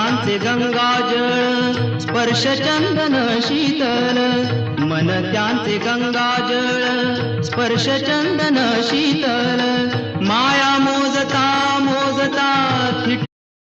त्यांचे गंगाजळ स्पर्श चंदन शीतल, मन त्यांचे गंगाजळ स्पर्श चंदन शीतल, माया मोजता मोजता